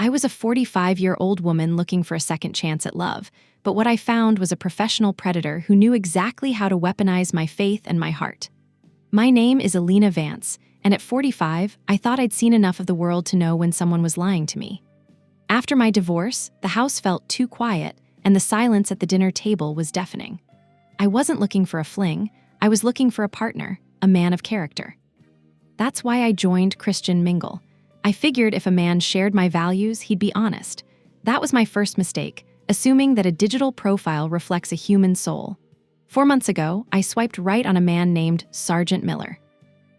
I was a 45-year-old woman looking for a second chance at love, but what I found was a professional predator who knew exactly how to weaponize my faith and my heart. My name is Alina Vance, and at 45, I thought I'd seen enough of the world to know when someone was lying to me. After my divorce, the house felt too quiet, and the silence at the dinner table was deafening. I wasn't looking for a fling, I was looking for a partner, a man of character. That's why I joined Christian Mingle. I figured if a man shared my values, he'd be honest. That was my first mistake, assuming that a digital profile reflects a human soul. 4 months ago, I swiped right on a man named Sergeant Miller.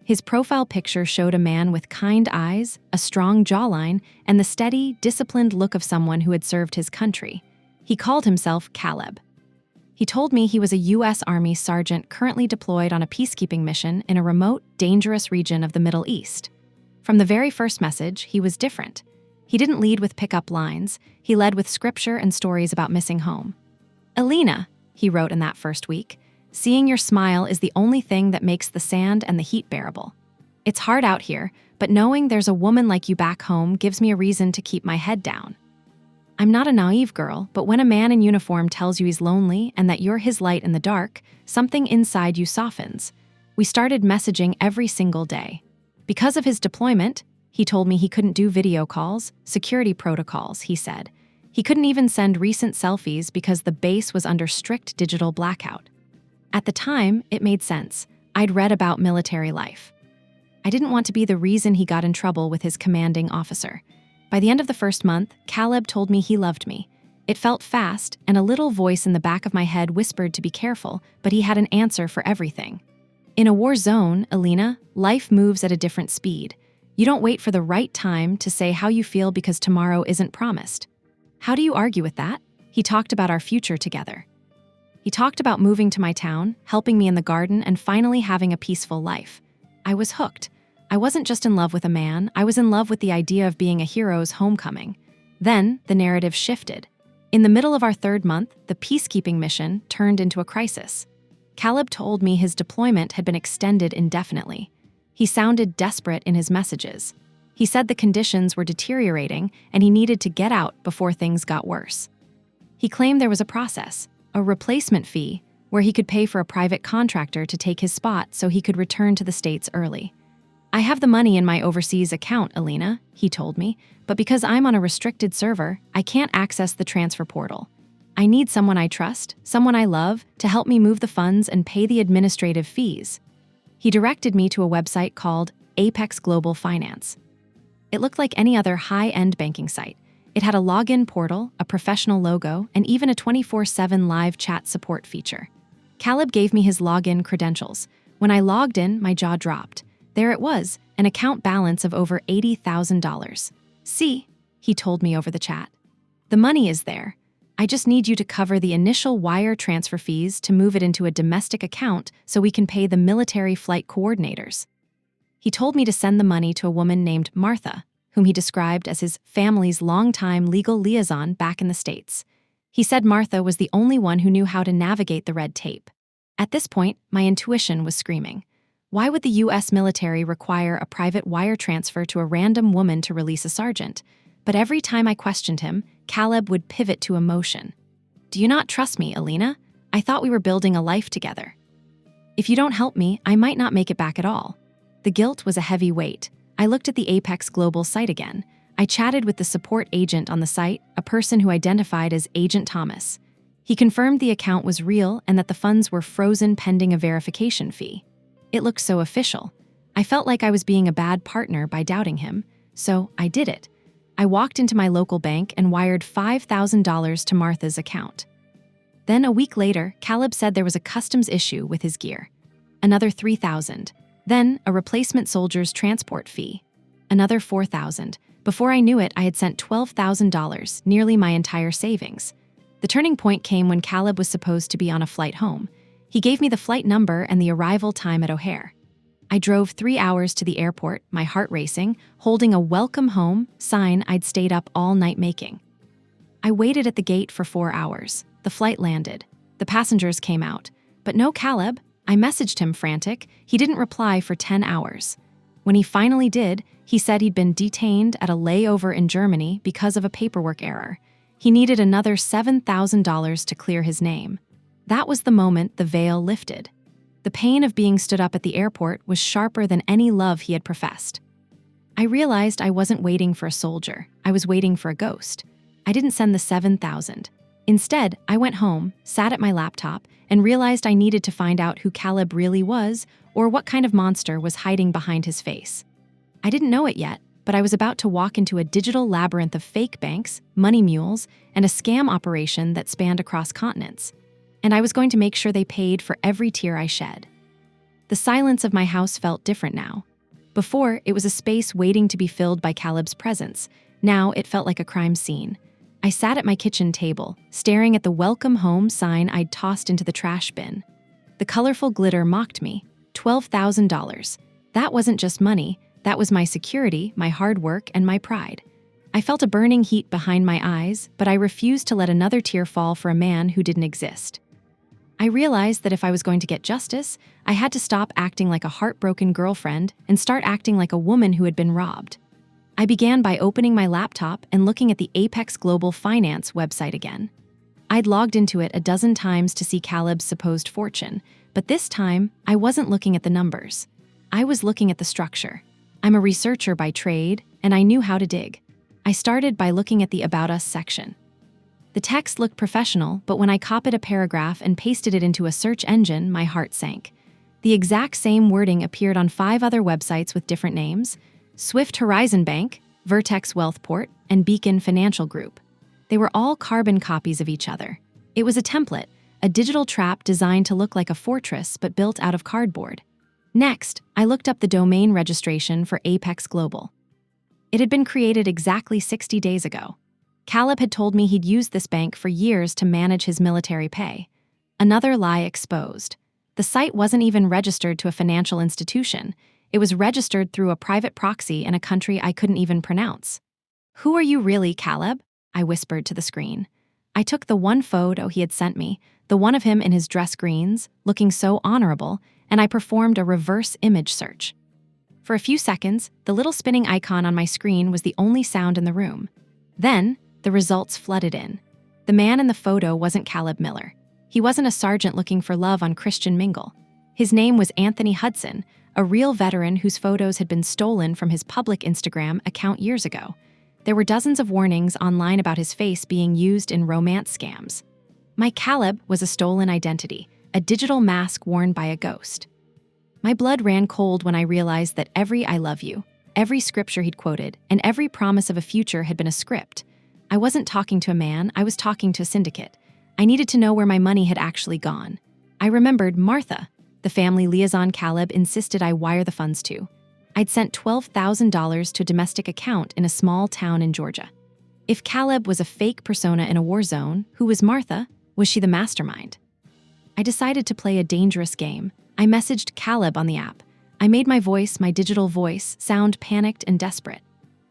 His profile picture showed a man with kind eyes, a strong jawline, and the steady, disciplined look of someone who had served his country. He called himself Caleb. He told me he was a U.S. Army sergeant currently deployed on a peacekeeping mission in a remote, dangerous region of the Middle East. From the very first message, he was different. He didn't lead with pickup lines, he led with scripture and stories about missing home. "Alina," he wrote in that first week, "seeing your smile is the only thing that makes the sand and the heat bearable. It's hard out here, but knowing there's a woman like you back home gives me a reason to keep my head down. I'm not a naive girl, but when a man in uniform tells you he's lonely and that you're his light in the dark, something inside you softens." We started messaging every single day. Because of his deployment, he told me he couldn't do video calls, security protocols, he said. He couldn't even send recent selfies because the base was under strict digital blackout. At the time, it made sense. I'd read about military life. I didn't want to be the reason he got in trouble with his commanding officer. By the end of the first month, Caleb told me he loved me. It felt fast, and a little voice in the back of my head whispered to be careful, but he had an answer for everything. In a war zone, Alina, life moves at a different speed. You don't wait for the right time to say how you feel because tomorrow isn't promised. How do you argue with that? He talked about our future together. He talked about moving to my town, helping me in the garden, and finally having a peaceful life. I was hooked. I wasn't just in love with a man, I was in love with the idea of being a hero's homecoming. Then, the narrative shifted. In the middle of our third month, the peacekeeping mission turned into a crisis. Caleb told me his deployment had been extended indefinitely. He sounded desperate in his messages. He said the conditions were deteriorating and he needed to get out before things got worse. He claimed there was a process, a replacement fee, where he could pay for a private contractor to take his spot so he could return to the States early. "I have the money in my overseas account, Alina," he told me, "but because I'm on a restricted server, I can't access the transfer portal. I need someone I trust, someone I love, to help me move the funds and pay the administrative fees." He directed me to a website called Apex Global Finance. It looked like any other high-end banking site. It had a login portal, a professional logo, and even a 24/7 live chat support feature. Caleb gave me his login credentials. When I logged in, my jaw dropped. There it was, an account balance of over $80,000. "See," he told me over the chat. "The money is there. I just need you to cover the initial wire transfer fees to move it into a domestic account so we can pay the military flight coordinators." He told me to send the money to a woman named Martha, whom he described as his family's longtime legal liaison back in the States. He said Martha was the only one who knew how to navigate the red tape. At this point, my intuition was screaming. Why would the U.S. military require a private wire transfer to a random woman to release a sergeant? But every time I questioned him, Caleb would pivot to emotion. "Do you not trust me, Alina? I thought we were building a life together. If you don't help me, I might not make it back at all." The guilt was a heavy weight. I looked at the Apex Global site again. I chatted with the support agent on the site, a person who identified as Agent Thomas. He confirmed the account was real and that the funds were frozen pending a verification fee. It looked so official. I felt like I was being a bad partner by doubting him, so I did it. I walked into my local bank and wired $5,000 to Martha's account. Then a week later, Caleb said there was a customs issue with his gear. Another $3,000. Then a replacement soldier's transport fee. Another $4,000. Before I knew it, I had sent $12,000, nearly my entire savings. The turning point came when Caleb was supposed to be on a flight home. He gave me the flight number and the arrival time at O'Hare. I drove 3 hours to the airport, my heart racing, holding a "Welcome Home" sign I'd stayed up all night making. I waited at the gate for 4 hours. The flight landed. The passengers came out. But no Caleb. I messaged him frantic. He didn't reply for 10 hours. When he finally did, he said he'd been detained at a layover in Germany because of a paperwork error. He needed another $7,000 to clear his name. That was the moment the veil lifted. The pain of being stood up at the airport was sharper than any love he had professed. I realized I wasn't waiting for a soldier. I was waiting for a ghost. I didn't send the $7,000. Instead, I went home, sat at my laptop, and realized I needed to find out who Caleb really was or what kind of monster was hiding behind his face. I didn't know it yet, but I was about to walk into a digital labyrinth of fake banks, money mules, and a scam operation that spanned across continents. And I was going to make sure they paid for every tear I shed. The silence of my house felt different now. Before, it was a space waiting to be filled by Caleb's presence. Now, it felt like a crime scene. I sat at my kitchen table, staring at the welcome home sign I'd tossed into the trash bin. The colorful glitter mocked me. $12,000. That wasn't just money. That was my security, my hard work, and my pride. I felt a burning heat behind my eyes, but I refused to let another tear fall for a man who didn't exist. I realized that if I was going to get justice, I had to stop acting like a heartbroken girlfriend and start acting like a woman who had been robbed. I began by opening my laptop and looking at the Apex Global Finance website again. I'd logged into it a dozen times to see Caleb's supposed fortune, but this time, I wasn't looking at the numbers. I was looking at the structure. I'm a researcher by trade, and I knew how to dig. I started by looking at the About Us section. The text looked professional, but when I copied a paragraph and pasted it into a search engine, my heart sank. The exact same wording appeared on 5 other websites with different names: Swift Horizon Bank, Vertex Wealthport, and Beacon Financial Group. They were all carbon copies of each other. It was a template, a digital trap designed to look like a fortress but built out of cardboard. Next, I looked up the domain registration for Apex Global. It had been created exactly 60 days ago. Caleb had told me he'd used this bank for years to manage his military pay. Another lie exposed. The site wasn't even registered to a financial institution. It was registered through a private proxy in a country I couldn't even pronounce. "Who are you really, Caleb?" I whispered to the screen. I took the one photo he had sent me, the one of him in his dress greens, looking so honorable, and I performed a reverse image search. For a few seconds, the little spinning icon on my screen was the only sound in the room. Then, the results flooded in. The man in the photo wasn't Caleb Miller. He wasn't a sergeant looking for love on Christian Mingle. His name was Anthony Hudson, a real veteran whose photos had been stolen from his public Instagram account years ago. There were dozens of warnings online about his face being used in romance scams. My Caleb was a stolen identity, a digital mask worn by a ghost. My blood ran cold when I realized that every "I love you," every scripture he'd quoted, and every promise of a future had been a script. I wasn't talking to a man, I was talking to a syndicate. I needed to know where my money had actually gone. I remembered Martha, the family liaison Caleb insisted I wire the funds to. I'd sent $12,000 to a domestic account in a small town in Georgia. If Caleb was a fake persona in a war zone, who was Martha? Was she the mastermind? I decided to play a dangerous game. I messaged Caleb on the app. I made my voice, my digital voice, sound panicked and desperate.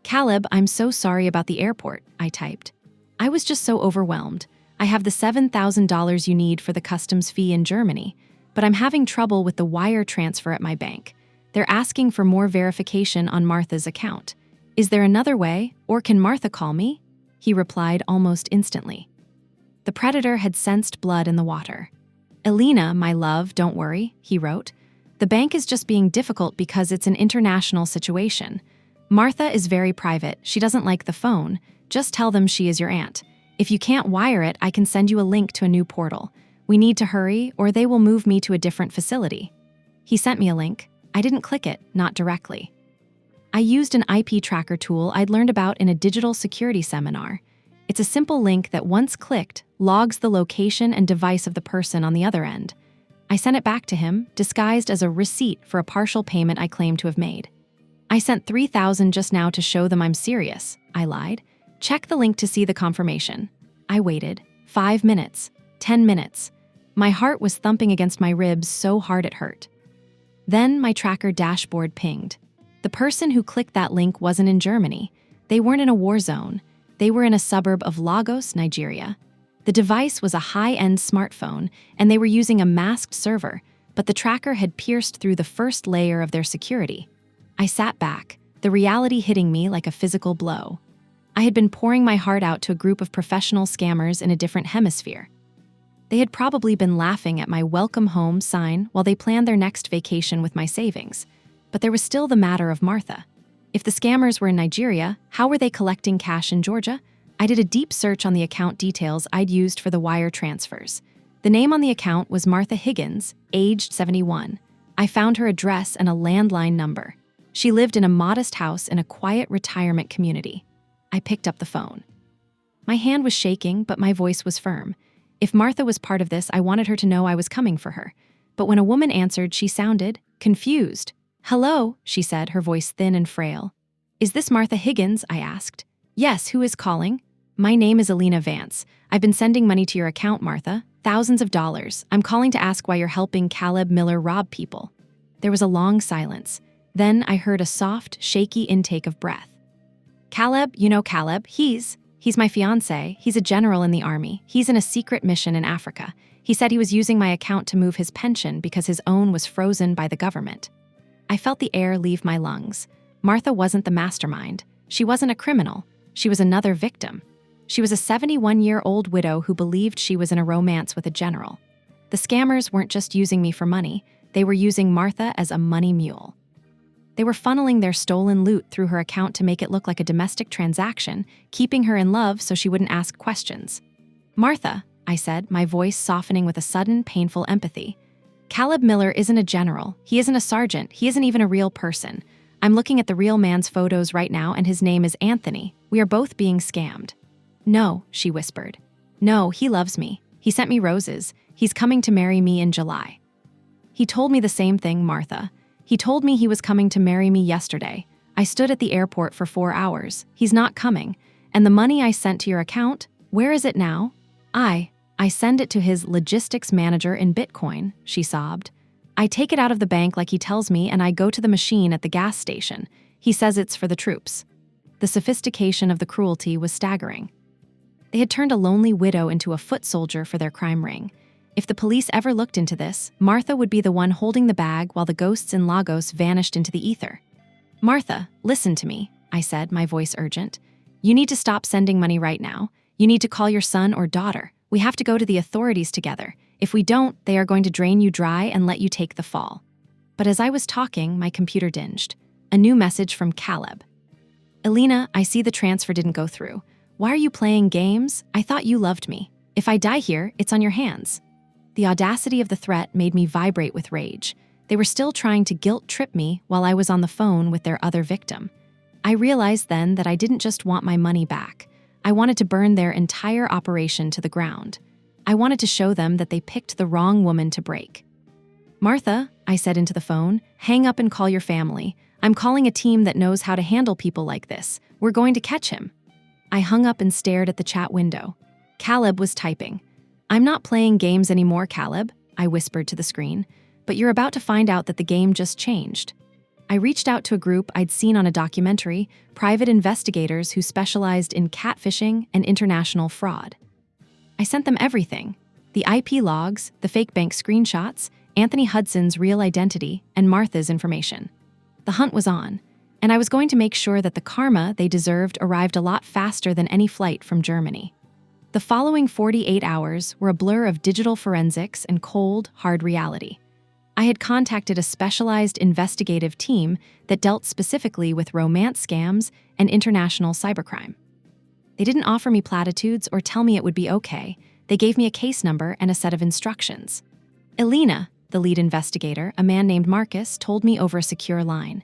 "Caleb, I'm so sorry about the airport," I typed. "I was just so overwhelmed. I have the $7,000 you need for the customs fee in Germany, but I'm having trouble with the wire transfer at my bank. They're asking for more verification on Martha's account. Is there another way, or can Martha call me?" He replied almost instantly. The predator had sensed blood in the water. "Elena, my love, don't worry," he wrote. "The bank is just being difficult because it's an international situation. Martha is very private. She doesn't like the phone. Just tell them she is your aunt. If you can't wire it, I can send you a link to a new portal. We need to hurry, or they will move me to a different facility." He sent me a link. I didn't click it, not directly. I used an IP tracker tool I'd learned about in a digital security seminar. It's a simple link that, once clicked, logs the location and device of the person on the other end. I sent it back to him, disguised as a receipt for a partial payment I claimed to have made. "I sent $3,000 just now to show them I'm serious," I lied. "Check the link to see the confirmation." I waited. 5 minutes. 10 minutes. My heart was thumping against my ribs so hard it hurt. Then my tracker dashboard pinged. The person who clicked that link wasn't in Germany. They weren't in a war zone. They were in a suburb of Lagos, Nigeria. The device was a high-end smartphone, and they were using a masked server, but the tracker had pierced through the first layer of their security. I sat back, the reality hitting me like a physical blow. I had been pouring my heart out to a group of professional scammers in a different hemisphere. They had probably been laughing at my welcome home sign while they planned their next vacation with my savings. But there was still the matter of Martha. If the scammers were in Nigeria, how were they collecting cash in Georgia? I did a deep search on the account details I'd used for the wire transfers. The name on the account was Martha Higgins, aged 71. I found her address and a landline number. She lived in a modest house in a quiet retirement community. I picked up the phone. My hand was shaking, but my voice was firm. If Martha was part of this, I wanted her to know I was coming for her. But when a woman answered, she sounded confused. "Hello," she said, her voice thin and frail. "Is this Martha Higgins?" I asked. "Yes, who is calling?" "My name is Alina Vance. I've been sending money to your account, Martha. Thousands of dollars. I'm calling to ask why you're helping Caleb Miller rob people." There was a long silence. Then I heard a soft, shaky intake of breath. "Caleb, you know Caleb. He's my fiancé. He's a general in the army. He's in a secret mission in Africa. He said he was using my account to move his pension because his own was frozen by the government." I felt the air leave my lungs. Martha wasn't the mastermind. She wasn't a criminal. She was another victim. She was a 71-year-old widow who believed she was in a romance with a general. The scammers weren't just using me for money. They were using Martha as a money mule. They were funneling their stolen loot through her account to make it look like a domestic transaction, keeping her in love so she wouldn't ask questions. "Martha," I said, my voice softening with a sudden, painful empathy. "Caleb Miller isn't a general. He isn't a sergeant. He isn't even a real person. I'm looking at the real man's photos right now, and his name is Anthony. We are both being scammed." "No," she whispered. "No, he loves me. He sent me roses. He's coming to marry me in July." "He told me the same thing, Martha. He told me he was coming to marry me yesterday. I stood at the airport for 4 hours. He's not coming. And the money I sent to your account, where is it now?" I send it to his logistics manager in Bitcoin," she sobbed. "I take it out of the bank like he tells me, and I go to the machine at the gas station. He says it's for the troops." The sophistication of the cruelty was staggering. They had turned a lonely widow into a foot soldier for their crime ring. If the police ever looked into this, Martha would be the one holding the bag while the ghosts in Lagos vanished into the ether. "Martha, listen to me," I said, my voice urgent. "You need to stop sending money right now. You need to call your son or daughter. We have to go to the authorities together. If we don't, they are going to drain you dry and let you take the fall." But as I was talking, my computer dinged. A new message from Caleb. "Alina, I see the transfer didn't go through. Why are you playing games? I thought you loved me. If I die here, it's on your hands." The audacity of the threat made me vibrate with rage. They were still trying to guilt-trip me while I was on the phone with their other victim. I realized then that I didn't just want my money back. I wanted to burn their entire operation to the ground. I wanted to show them that they picked the wrong woman to break. "Martha," I said into the phone, "hang up and call your family. I'm calling a team that knows how to handle people like this. We're going to catch him." I hung up and stared at the chat window. Caleb was typing. "I'm not playing games anymore, Caleb," I whispered to the screen, "but you're about to find out that the game just changed." I reached out to a group I'd seen on a documentary, private investigators who specialized in catfishing and international fraud. I sent them everything: the IP logs, the fake bank screenshots, Anthony Hudson's real identity, and Martha's information. The hunt was on, and I was going to make sure that the karma they deserved arrived a lot faster than any flight from Germany. The following 48 hours were a blur of digital forensics and cold, hard reality. I had contacted a specialized investigative team that dealt specifically with romance scams and international cybercrime. They didn't offer me platitudes or tell me it would be okay. They gave me a case number and a set of instructions. "Alina," the lead investigator, a man named Marcus, told me over a secure line.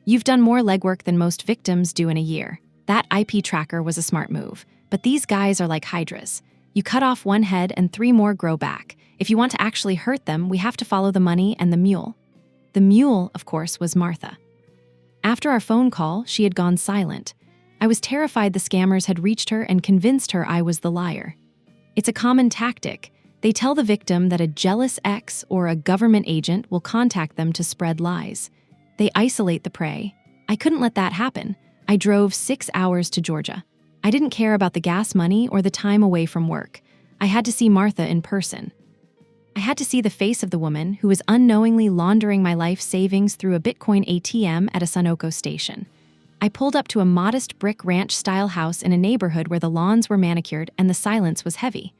"You've done more legwork than most victims do in a year. That IP tracker was a smart move, but these guys are like hydras. You cut off one head and 3 more grow back. If you want to actually hurt them, we have to follow the money and the mule." The mule, of course, was Martha. After our phone call, she had gone silent. I was terrified the scammers had reached her and convinced her I was the liar. It's a common tactic. They tell the victim that a jealous ex or a government agent will contact them to spread lies. They isolate the prey. I couldn't let that happen. I drove 6 hours to Georgia. I didn't care about the gas money or the time away from work. I had to see Martha in person. I had to see the face of the woman who was unknowingly laundering my life savings through a Bitcoin ATM at a Sunoco station. I pulled up to a modest brick ranch-style house in a neighborhood where the lawns were manicured and the silence was heavy.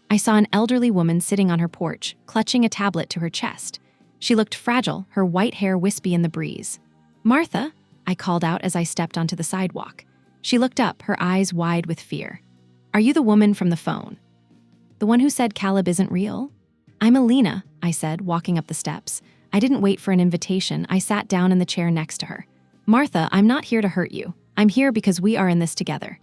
I saw an elderly woman sitting on her porch, clutching a tablet to her chest. She looked fragile, her white hair wispy in the breeze. "Martha," I called out as I stepped onto the sidewalk. She looked up, her eyes wide with fear. "Are you the woman from the phone? The one who said Caleb isn't real?" "I'm Alina," I said, walking up the steps. I didn't wait for an invitation. I sat down in the chair next to her. "Martha, I'm not here to hurt you. I'm here because we are in this together."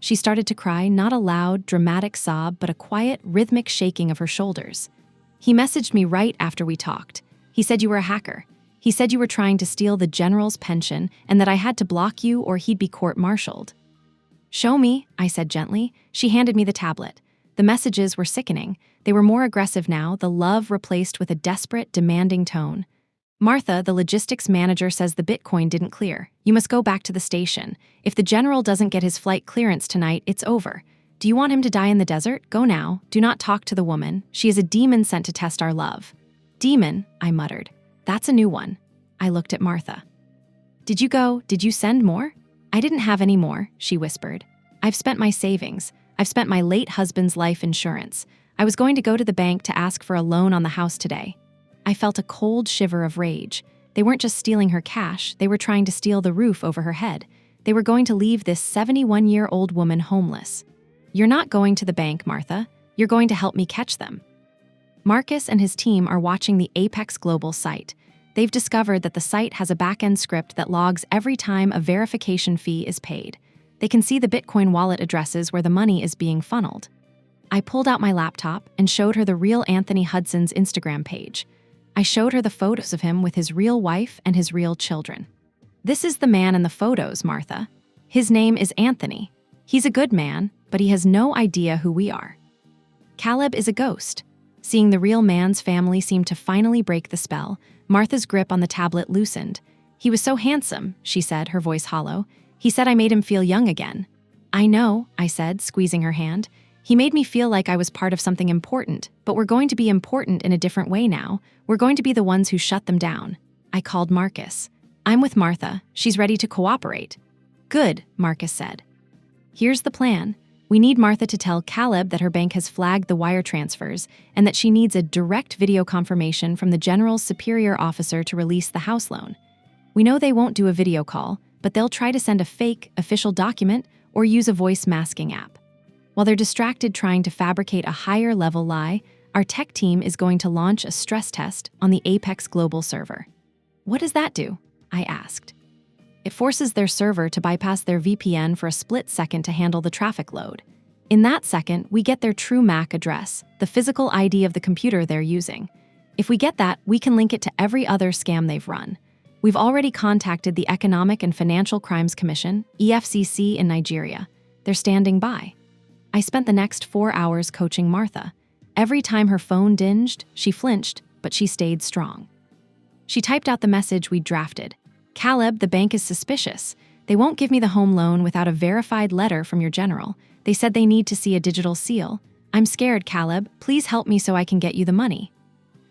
She started to cry, not a loud, dramatic sob, but a quiet, rhythmic shaking of her shoulders. "He messaged me right after we talked. He said you were a hacker. He said you were trying to steal the general's pension and that I had to block you or he'd be court-martialed." "Show me," I said gently. She handed me the tablet. The messages were sickening. They were more aggressive now, the love replaced with a desperate, demanding tone. "Martha, the logistics manager says the Bitcoin didn't clear. You must go back to the station. If the general doesn't get his flight clearance tonight, it's over. Do you want him to die in the desert? Go now. Do not talk to the woman. She is a demon sent to test our love." "Demon," I muttered. "That's a new one." I looked at Martha. Did you send more?" "I didn't have any more," she whispered. "I've spent my savings. I've spent my late husband's life insurance. I was going to go to the bank to ask for a loan on the house today." I felt a cold shiver of rage. They weren't just stealing her cash, they were trying to steal the roof over her head. They were going to leave this 71-year-old woman homeless. "You're not going to the bank, Martha. You're going to help me catch them." Marcus and his team are watching the Apex Global site. They've discovered that the site has a back-end script that logs every time a verification fee is paid. They can see the Bitcoin wallet addresses where the money is being funneled. I pulled out my laptop and showed her the real Anthony Hudson's Instagram page. I showed her the photos of him with his real wife and his real children. "This is the man in the photos, Martha. His name is Anthony. He's a good man, but he has no idea who we are. Caleb is a ghost." Seeing the real man's family seem to finally break the spell, Martha's grip on the tablet loosened. "He was so handsome," she said, her voice hollow. "He said I made him feel young again." "I know," I said, squeezing her hand. "He made me feel like I was part of something important, but we're going to be important in a different way now. We're going to be the ones who shut them down." I called Marcus. "I'm with Martha. She's ready to cooperate." "Good," Marcus said. "Here's the plan. We need Martha to tell Caleb that her bank has flagged the wire transfers and that she needs a direct video confirmation from the general's superior officer to release the house loan. We know they won't do a video call, but they'll try to send a fake, official document or use a voice masking app. While they're distracted trying to fabricate a higher-level lie, our tech team is going to launch a stress test on the Apex Global server." "What does that do?" I asked. "It forces their server to bypass their VPN for a split second to handle the traffic load. In that second, we get their true MAC address, the physical ID of the computer they're using. If we get that, we can link it to every other scam they've run. We've already contacted the Economic and Financial Crimes Commission, EFCC, in Nigeria. They're standing by." I spent the next 4 hours coaching Martha. Every time her phone dinged, she flinched, but she stayed strong. She typed out the message we'd drafted. "Caleb, the bank is suspicious. They won't give me the home loan without a verified letter from your general. They said they need to see a digital seal. I'm scared, Caleb. Please help me so I can get you the money."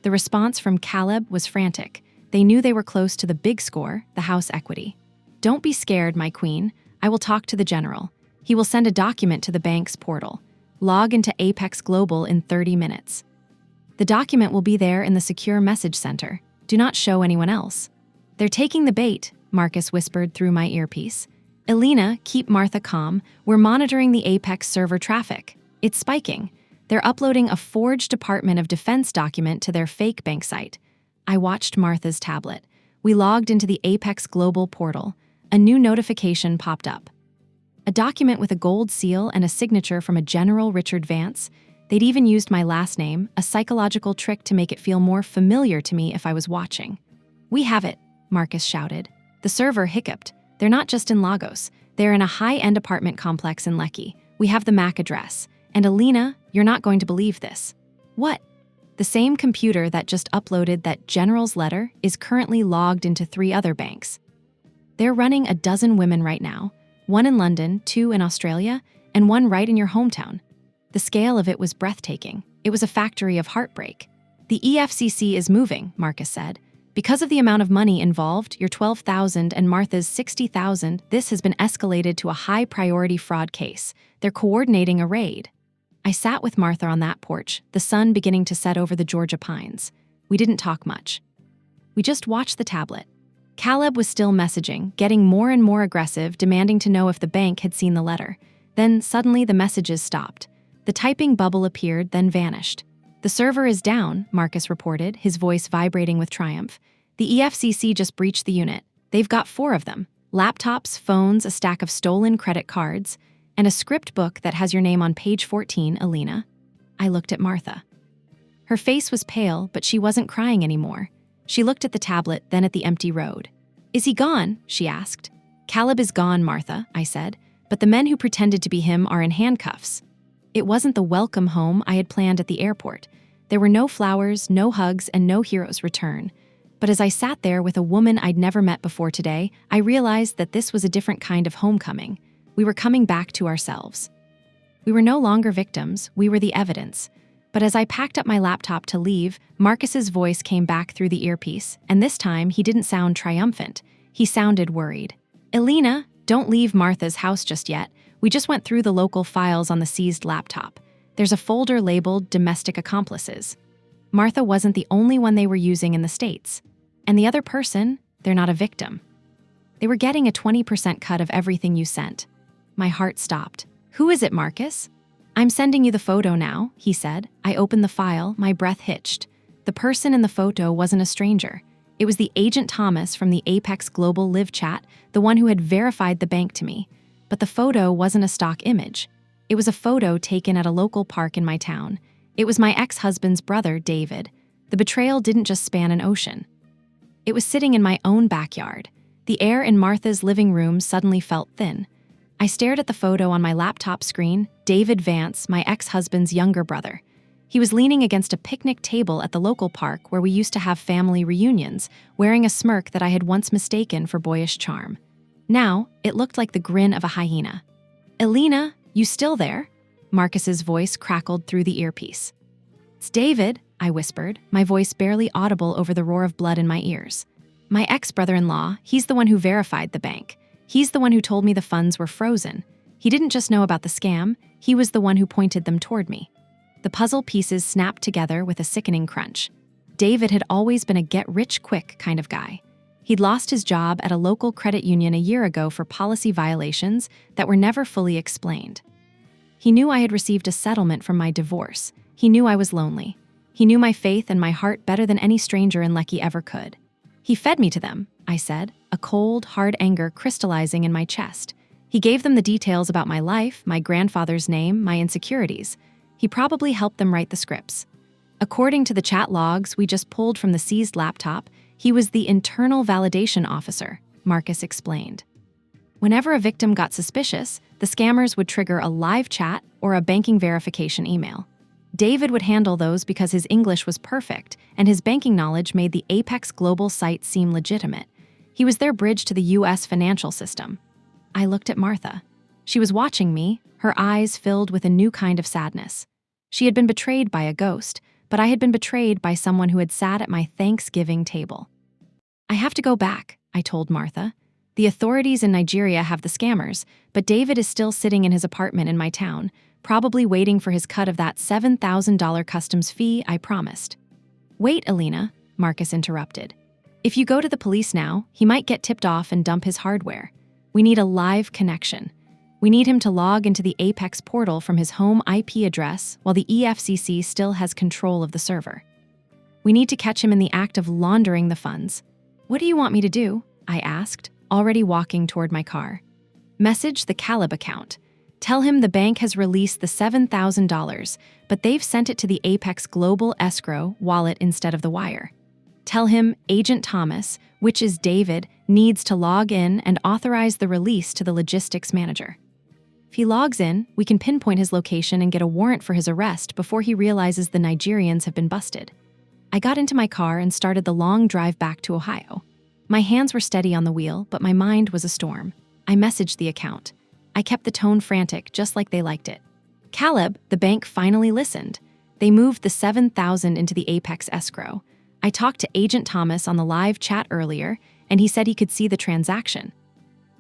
The response from Caleb was frantic. They knew they were close to the big score, the house equity. "Don't be scared, my queen. I will talk to the general. He will send a document to the bank's portal. Log into Apex Global in 30 minutes. The document will be there in the secure message center. Do not show anyone else." "They're taking the bait," Marcus whispered through my earpiece. "Alina, keep Martha calm. We're monitoring the Apex server traffic. It's spiking. They're uploading a forged Department of Defense document to their fake bank site." I watched Martha's tablet. We logged into the Apex Global portal. A new notification popped up. A document with a gold seal and a signature from a General Richard Vance. They'd even used my last name, a psychological trick to make it feel more familiar to me if I was watching. "We have it," Marcus shouted. The server hiccuped. "They're not just in Lagos. They're in a high-end apartment complex in Lekki. We have the MAC address. And Alina, you're not going to believe this." "What?" "The same computer that just uploaded that general's letter is currently logged into 3 other banks. They're running a dozen women right now. 1 in London, 2 in Australia, and 1 right in your hometown." The scale of it was breathtaking. It was a factory of heartbreak. The EFCC is moving, Marcus said. Because of the amount of money involved, your $12,000 and Martha's $60,000, this has been escalated to a high-priority fraud case. They're coordinating a raid. I sat with Martha on that porch, the sun beginning to set over the Georgia pines. We didn't talk much. We just watched the tablet. Caleb was still messaging, getting more and more aggressive, demanding to know if the bank had seen the letter. Then, suddenly, the messages stopped. The typing bubble appeared, then vanished. The server is down, Marcus reported, his voice vibrating with triumph. The EFCC just breached the unit. They've got 4 of them. Laptops, phones, a stack of stolen credit cards, and a script book that has your name on page 14, Alina. I looked at Martha. Her face was pale, but she wasn't crying anymore. She looked at the tablet, then at the empty road. Is he gone? She asked. Caleb is gone, Martha, I said, but the men who pretended to be him are in handcuffs. It wasn't the welcome home I had planned at the airport. There were no flowers, no hugs, and no hero's return. But as I sat there with a woman I'd never met before today, I realized that this was a different kind of homecoming. We were coming back to ourselves. We were no longer victims, we were the evidence. But as I packed up my laptop to leave, Marcus's voice came back through the earpiece, and this time he didn't sound triumphant. He sounded worried. Alina, don't leave Martha's house just yet. We just went through the local files on the seized laptop. There's a folder labeled Domestic Accomplices. Martha wasn't the only one they were using in the States. And the other person, they're not a victim. They were getting a 20% cut of everything you sent. My heart stopped. Who is it, Marcus? I'm sending you the photo now, he said. I opened the file, my breath hitched. The person in the photo wasn't a stranger. It was the Agent Thomas from the Apex Global Live chat, the one who had verified the bank to me. But the photo wasn't a stock image. It was a photo taken at a local park in my town. It was my ex-husband's brother, David. The betrayal didn't just span an ocean. It was sitting in my own backyard. The air in Martha's living room suddenly felt thin. I stared at the photo on my laptop screen, David Vance, my ex-husband's younger brother. He was leaning against a picnic table at the local park where we used to have family reunions, wearing a smirk that I had once mistaken for boyish charm. Now, it looked like the grin of a hyena. Alina, you still there? Marcus's voice crackled through the earpiece. It's David, I whispered, my voice barely audible over the roar of blood in my ears. My ex-brother-in-law, he's the one who verified the bank. He's the one who told me the funds were frozen. He didn't just know about the scam, he was the one who pointed them toward me. The puzzle pieces snapped together with a sickening crunch. David had always been a get-rich-quick kind of guy. He'd lost his job at a local credit union a year ago for policy violations that were never fully explained. He knew I had received a settlement from my divorce. He knew I was lonely. He knew my faith and my heart better than any stranger in Lecky ever could. He fed me to them, I said, a cold, hard anger crystallizing in my chest. He gave them the details about my life, my grandfather's name, my insecurities. He probably helped them write the scripts. According to the chat logs we just pulled from the seized laptop, he was the internal validation officer, Marcus explained. Whenever a victim got suspicious, the scammers would trigger a live chat or a banking verification email. David would handle those because his English was perfect, and his banking knowledge made the Apex Global site seem legitimate. He was their bridge to the U.S. financial system. I looked at Martha. She was watching me, her eyes filled with a new kind of sadness. She had been betrayed by a ghost, but I had been betrayed by someone who had sat at my Thanksgiving table. I have to go back, I told Martha. The authorities in Nigeria have the scammers, but David is still sitting in his apartment in my town, probably waiting for his cut of that $7,000 customs fee I promised. Wait, Alina, Marcus interrupted. If you go to the police now, he might get tipped off and dump his hardware. We need a live connection. We need him to log into the Apex portal from his home IP address while the EFCC still has control of the server. We need to catch him in the act of laundering the funds. What do you want me to do? I asked, already walking toward my car. Message the Caleb account. Tell him the bank has released the $7,000, but they've sent it to the Apex Global escrow wallet instead of the wire. Tell him Agent Thomas, which is David, needs to log in and authorize the release to the logistics manager. If he logs in, we can pinpoint his location and get a warrant for his arrest before he realizes the Nigerians have been busted. I got into my car and started the long drive back to Ohio. My hands were steady on the wheel, but my mind was a storm. I messaged the account. I kept the tone frantic, just like they liked it. Caleb, the bank finally listened. They moved the $7,000 into the Apex escrow. I talked to Agent Thomas on the live chat earlier, and he said he could see the transaction.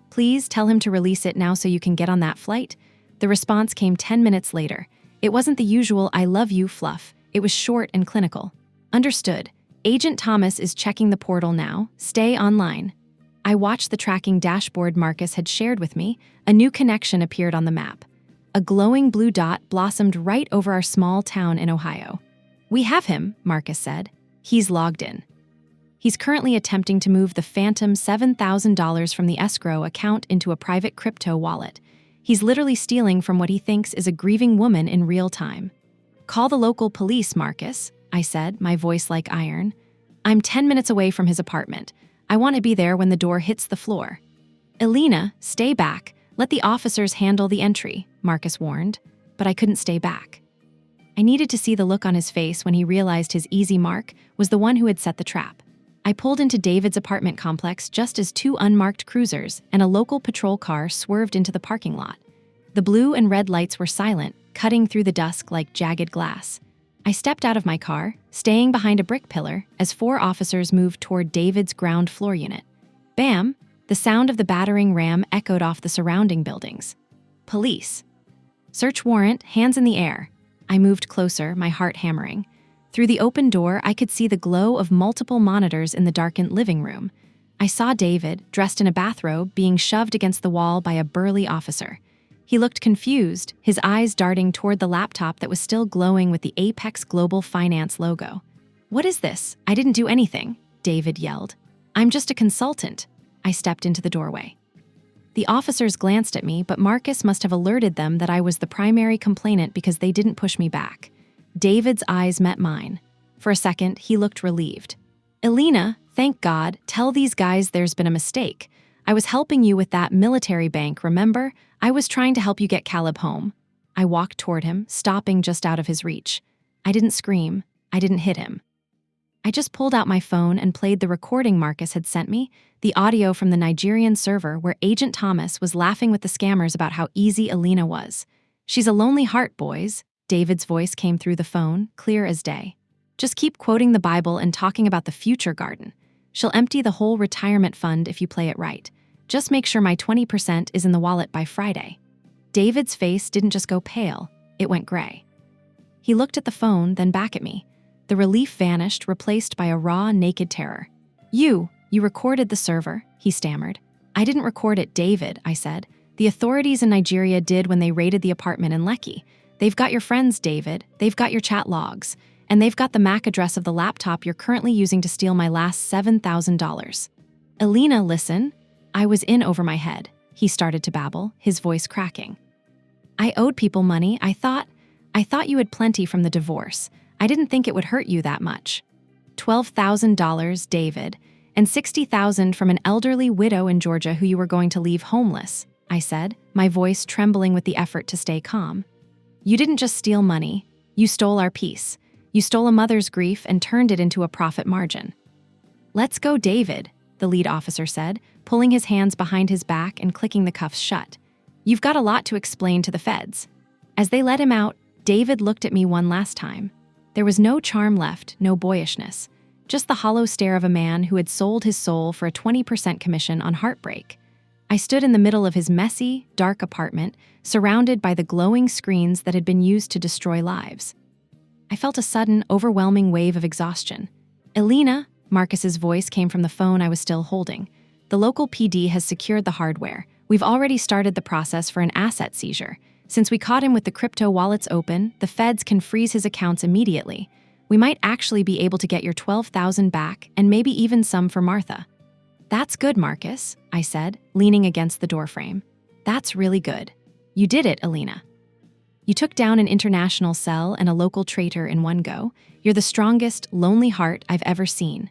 Please tell him to release it now so you can get on that flight. The response came 10 minutes later. It wasn't the usual "I love you" fluff. It was short and clinical. Understood. Agent Thomas is checking the portal now. Stay online. I watched the tracking dashboard Marcus had shared with me. A new connection appeared on the map. A glowing blue dot blossomed right over our small town in Ohio. We have him, Marcus said. He's logged in. He's currently attempting to move the phantom $7,000 from the escrow account into a private crypto wallet. He's literally stealing from what he thinks is a grieving woman in real time. Call the local police, Marcus, I said, my voice like iron. I'm 10 minutes away from his apartment. I want to be there when the door hits the floor. Elena, stay back. Let the officers handle the entry, Marcus warned, but I couldn't stay back. I needed to see the look on his face when he realized his easy mark was the one who had set the trap. I pulled into David's apartment complex just as two unmarked cruisers and a local patrol car swerved into the parking lot. The blue and red lights were silent, cutting through the dusk like jagged glass. I stepped out of my car, staying behind a brick pillar, as 4 officers moved toward David's ground floor unit. Bam! The sound of the battering ram echoed off the surrounding buildings. Police. Search warrant, hands in the air. I moved closer, my heart hammering. Through the open door, I could see the glow of multiple monitors in the darkened living room. I saw David, dressed in a bathrobe, being shoved against the wall by a burly officer. He looked confused, his eyes darting toward the laptop that was still glowing with the Apex Global Finance logo. What is this? I didn't do anything, David yelled. I'm just a consultant. I stepped into the doorway. The officers glanced at me, but Marcus must have alerted them that I was the primary complainant because they didn't push me back. David's eyes met mine. For a second, he looked relieved. Elena, thank God, tell these guys there's been a mistake. I was helping you with that military bank, remember? I was trying to help you get Caleb home. I walked toward him, stopping just out of his reach. I didn't scream. I didn't hit him. I just pulled out my phone and played the recording Marcus had sent me, the audio from the Nigerian server where Agent Thomas was laughing with the scammers about how easy Elena was. She's a lonely heart, boys. David's voice came through the phone, clear as day. Just keep quoting the Bible and talking about the future garden. She'll empty the whole retirement fund if you play it right. Just make sure my 20% is in the wallet by Friday. David's face didn't just go pale, it went gray. He looked at the phone, then back at me. The relief vanished, replaced by a raw, naked terror. You recorded the server, he stammered. I didn't record it, David, I said. The authorities in Nigeria did when they raided the apartment in Lekki. They've got your friends, David. They've got your chat logs. And they've got the MAC address of the laptop you're currently using to steal my last $7,000. Elena, listen. I was in over my head. He started to babble, his voice cracking. I owed people money. I thought you had plenty from the divorce. I didn't think it would hurt you that much. $12,000, David, and $60,000 from an elderly widow in Georgia who you were going to leave homeless, I said, my voice trembling with the effort to stay calm. You didn't just steal money. You stole our peace. You stole a mother's grief and turned it into a profit margin. Let's go, David, the lead officer said, pulling his hands behind his back and clicking the cuffs shut. You've got a lot to explain to the feds. As they let him out, David looked at me one last time. There was no charm left, no boyishness, just the hollow stare of a man who had sold his soul for a 20% commission on heartbreak. I stood in the middle of his messy, dark apartment, surrounded by the glowing screens that had been used to destroy lives. I felt a sudden, overwhelming wave of exhaustion. Elena, Marcus's voice came from the phone I was still holding. The local PD has secured the hardware. We've already started the process for an asset seizure. Since we caught him with the crypto wallets open, the feds can freeze his accounts immediately. We might actually be able to get your $12,000 back and maybe even some for Martha. That's good, Marcus, I said, leaning against the doorframe. That's really good. You did it, Elena. You took down an international cell and a local traitor in one go. You're the strongest, lonely heart I've ever seen.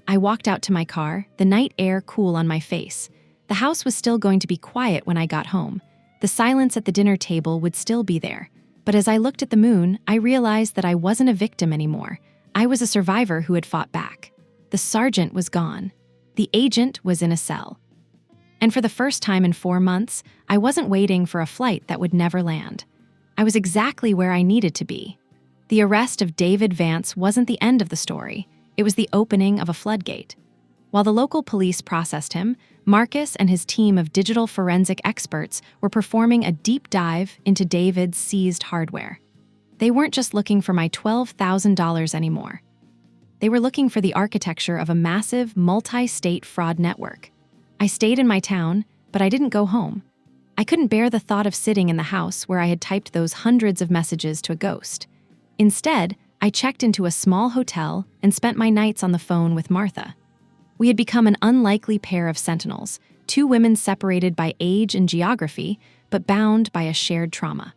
I walked out to my car, the night air cool on my face. The house was still going to be quiet when I got home. The silence at the dinner table would still be there. But as I looked at the moon, I realized that I wasn't a victim anymore. I was a survivor who had fought back. The sergeant was gone. The agent was in a cell. And for the first time in 4 months, I wasn't waiting for a flight that would never land. I was exactly where I needed to be. The arrest of David Vance wasn't the end of the story. It was the opening of a floodgate. While the local police processed him, Marcus and his team of digital forensic experts were performing a deep dive into David's seized hardware. They weren't just looking for my $12,000 anymore. They were looking for the architecture of a massive, multi-state fraud network. I stayed in my town, but I didn't go home. I couldn't bear the thought of sitting in the house where I had typed those hundreds of messages to a ghost. Instead, I checked into a small hotel and spent my nights on the phone with Martha. We had become an unlikely pair of sentinels, two women separated by age and geography, but bound by a shared trauma.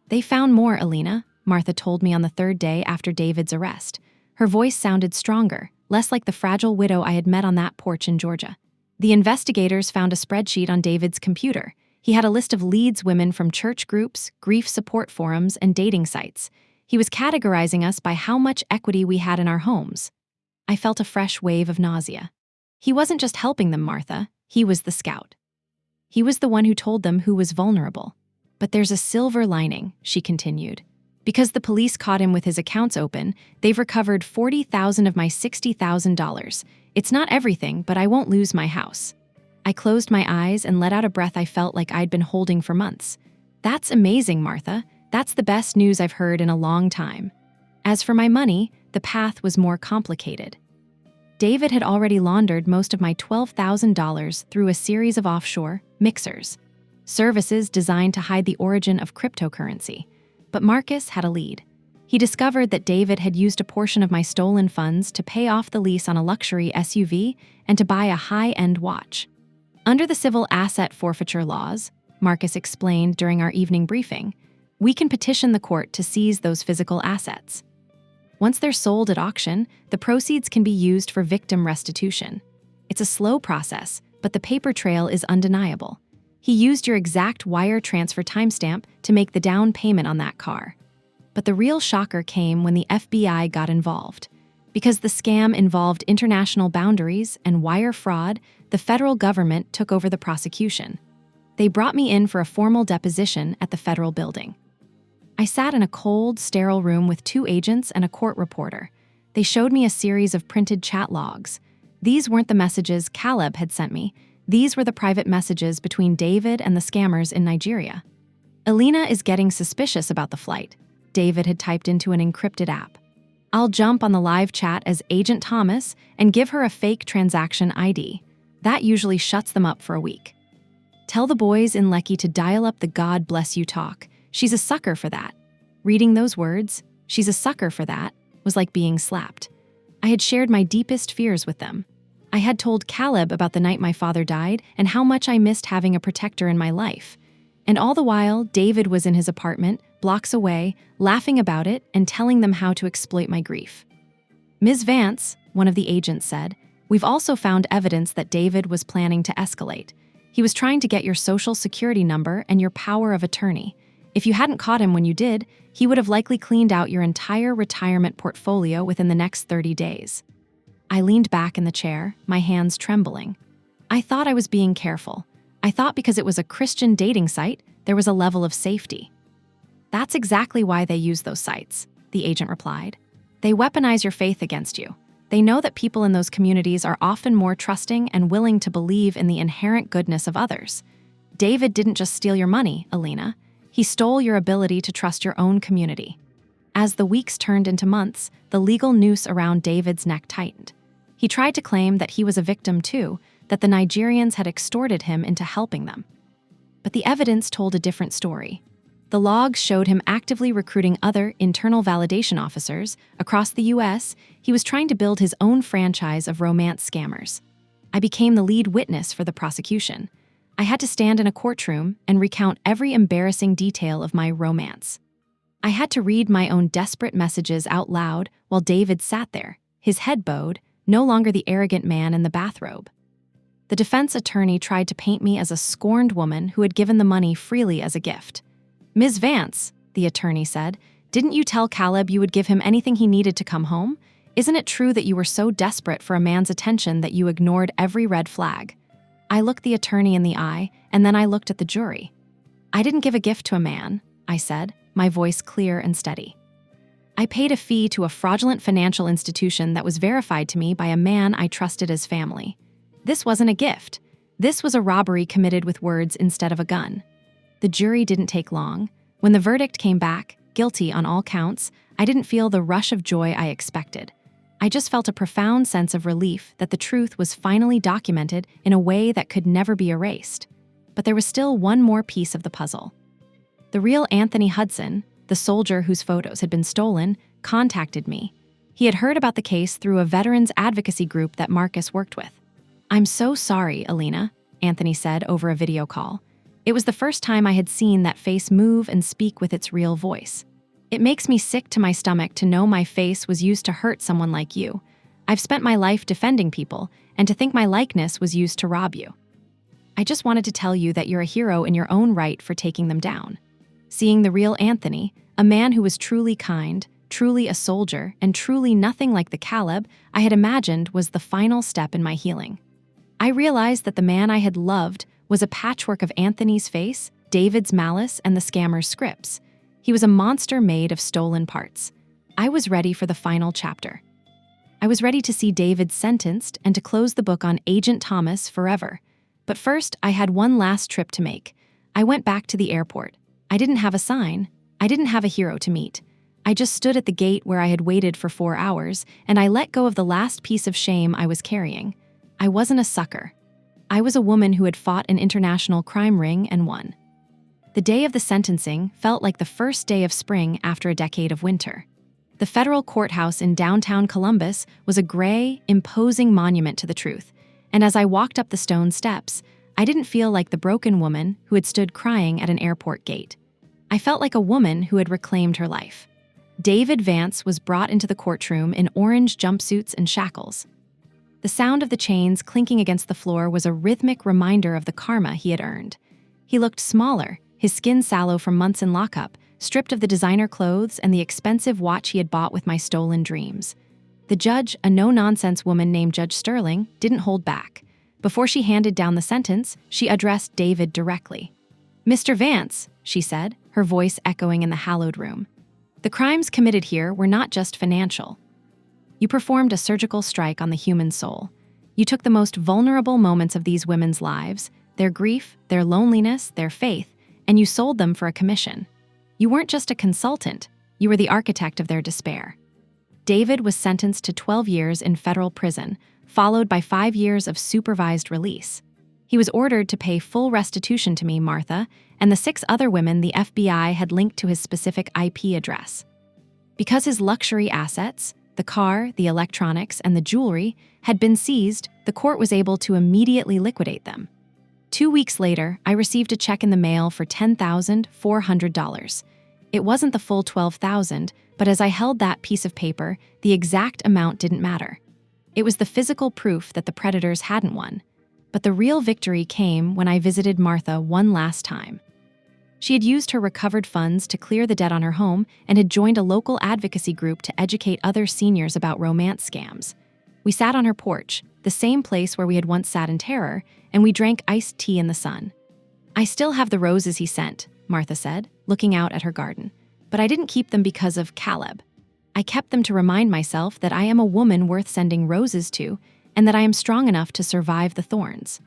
"They found more, Alina," Martha told me on the third day after David's arrest. Her voice sounded stronger, less like the fragile widow I had met on that porch in Georgia. "The investigators found a spreadsheet on David's computer. He had a list of leads women from church groups, grief support forums, and dating sites. He was categorizing us by how much equity we had in our homes." I felt a fresh wave of nausea. He wasn't just helping them, Martha. He was the scout. He was the one who told them who was vulnerable. "But there's a silver lining," she continued. "Because the police caught him with his accounts open, they've recovered $40,000 of my $60,000. It's not everything, but I won't lose my house." I closed my eyes and let out a breath I felt like I'd been holding for months. "That's amazing, Martha. That's the best news I've heard in a long time." As for my money, the path was more complicated. David had already laundered most of my $12,000 through a series of offshore mixers, services designed to hide the origin of cryptocurrency. But Marcus had a lead. He discovered that David had used a portion of my stolen funds to pay off the lease on a luxury SUV and to buy a high-end watch. Under the civil asset forfeiture laws, Marcus explained during our evening briefing, we can petition the court to seize those physical assets. Once they're sold at auction, the proceeds can be used for victim restitution. It's a slow process, but the paper trail is undeniable. He used your exact wire transfer timestamp to make the down payment on that car. But the real shocker came when the FBI got involved. Because the scam involved international boundaries and wire fraud, the federal government took over the prosecution. They brought me in for a formal deposition at the federal building. I sat in a cold, sterile room with two agents and a court reporter. They showed me a series of printed chat logs. These weren't the messages Caleb had sent me. These were the private messages between David and the scammers in Nigeria. "Alina is getting suspicious about the flight," David had typed into an encrypted app. "I'll jump on the live chat as Agent Thomas and give her a fake transaction ID. That usually shuts them up for a week. Tell the boys in Lekki to dial up the God bless you talk. She's a sucker for that." Reading those words, "she's a sucker for that," was like being slapped. I had shared my deepest fears with them. I had told Caleb about the night my father died and how much I missed having a protector in my life. And all the while, David was in his apartment, blocks away, laughing about it and telling them how to exploit my grief. "Ms. Vance," one of the agents said, "we've also found evidence that David was planning to escalate. He was trying to get your social security number and your power of attorney. If you hadn't caught him when you did, he would have likely cleaned out your entire retirement portfolio within the next 30 days. I leaned back in the chair, my hands trembling. I thought I was being careful. I thought because it was a Christian dating site, there was a level of safety. "That's exactly why they use those sites," the agent replied. "They weaponize your faith against you. They know that people in those communities are often more trusting and willing to believe in the inherent goodness of others. David didn't just steal your money, Alina. He stole your ability to trust your own community." As the weeks turned into months, the legal noose around David's neck tightened. He tried to claim that he was a victim too, that the Nigerians had extorted him into helping them. But the evidence told a different story. The logs showed him actively recruiting other internal validation officers. Across the U.S., he was trying to build his own franchise of romance scammers. I became the lead witness for the prosecution. I had to stand in a courtroom and recount every embarrassing detail of my romance. I had to read my own desperate messages out loud while David sat there, his head bowed, no longer the arrogant man in the bathrobe. The defense attorney tried to paint me as a scorned woman who had given the money freely as a gift. "Ms. Vance," the attorney said, "didn't you tell Caleb you would give him anything he needed to come home? Isn't it true that you were so desperate for a man's attention that you ignored every red flag?" I looked the attorney in the eye, and then I looked at the jury. "I didn't give a gift to a man," I said, my voice clear and steady. I paid a fee to a fraudulent financial institution that was verified to me by a man I trusted as family. This wasn't a gift. This was a robbery committed with words instead of a gun. The jury didn't take long. When the verdict came back, guilty on all counts, I didn't feel the rush of joy I expected. I just felt a profound sense of relief that the truth was finally documented in a way that could never be erased. But there was still one more piece of the puzzle. The real Anthony Hudson, the soldier whose photos had been stolen, contacted me. He had heard about the case through a veterans advocacy group that Marcus worked with. "I'm so sorry, Alina," Anthony said over a video call. It was the first time I had seen that face move and speak with its real voice. "It makes me sick to my stomach to know my face was used to hurt someone like you. I've spent my life defending people, and to think my likeness was used to rob you. I just wanted to tell you that you're a hero in your own right for taking them down." Seeing the real Anthony, a man who was truly kind, truly a soldier, and truly nothing like the Caleb I had imagined, was the final step in my healing. I realized that the man I had loved was a patchwork of Anthony's face, David's malice, and the scammer's scripts. He was a monster made of stolen parts. I was ready for the final chapter. I was ready to see David sentenced and to close the book on Agent Thomas forever. But first, I had one last trip to make. I went back to the airport. I didn't have a sign. I didn't have a hero to meet. I just stood at the gate where I had waited for 4 hours, and I let go of the last piece of shame I was carrying. I wasn't a sucker. I was a woman who had fought an international crime ring and won. The day of the sentencing felt like the first day of spring after a decade of winter. The federal courthouse in downtown Columbus was a gray, imposing monument to the truth, and as I walked up the stone steps, I didn't feel like the broken woman who had stood crying at an airport gate. I felt like a woman who had reclaimed her life. David Vance was brought into the courtroom in orange jumpsuits and shackles. The sound of the chains clinking against the floor was a rhythmic reminder of the karma he had earned. He looked smaller, his skin sallow from months in lockup, stripped of the designer clothes and the expensive watch he had bought with my stolen dreams. The judge, a no-nonsense woman named Judge Sterling, didn't hold back. Before she handed down the sentence, she addressed David directly. "Mr. Vance," she said, her voice echoing in the hallowed room. "The crimes committed here were not just financial. You performed a surgical strike on the human soul. You took the most vulnerable moments of these women's lives, their grief, their loneliness, their faith, and you sold them for a commission. You weren't just a consultant, you were the architect of their despair." David was sentenced to 12 years in federal prison, followed by 5 years of supervised release. He was ordered to pay full restitution to me, Martha, and the 6 other women the FBI had linked to his specific IP address. Because his luxury assets, the car, the electronics, and the jewelry, had been seized, the court was able to immediately liquidate them. 2 weeks later, I received a check in the mail for $10,400. It wasn't the full $12,000, but as I held that piece of paper, the exact amount didn't matter. It was the physical proof that the predators hadn't won. But the real victory came when I visited Martha one last time. She had used her recovered funds to clear the debt on her home and had joined a local advocacy group to educate other seniors about romance scams. We sat on her porch, the same place where we had once sat in terror, and we drank iced tea in the sun. "I still have the roses he sent," Martha said, looking out at her garden. "But I didn't keep them because of Caleb. I kept them to remind myself that I am a woman worth sending roses to, and that I am strong enough to survive the thorns."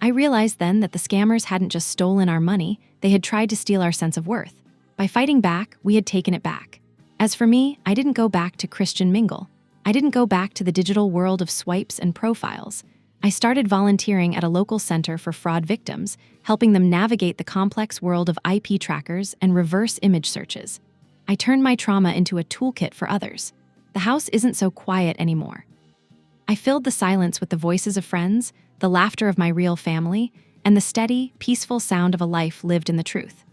I realized then that the scammers hadn't just stolen our money, they had tried to steal our sense of worth. By fighting back, we had taken it back. As for me, I didn't go back to Christian Mingle. I didn't go back to the digital world of swipes and profiles. I started volunteering at a local center for fraud victims, helping them navigate the complex world of IP trackers and reverse image searches. I turned my trauma into a toolkit for others. The house isn't so quiet anymore. I filled the silence with the voices of friends, the laughter of my real family, and the steady, peaceful sound of a life lived in the truth.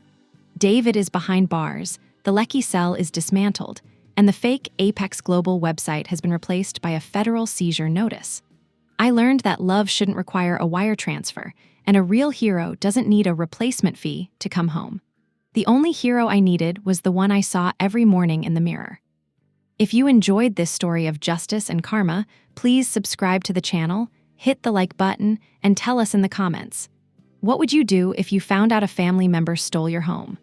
David is behind bars, the Lecky cell is dismantled, and the fake Apex Global website has been replaced by a federal seizure notice. I learned that love shouldn't require a wire transfer, and a real hero doesn't need a replacement fee to come home. The only hero I needed was the one I saw every morning in the mirror. If you enjoyed this story of justice and karma, please subscribe to the channel, hit the like button, and tell us in the comments. What would you do if you found out a family member stole your home?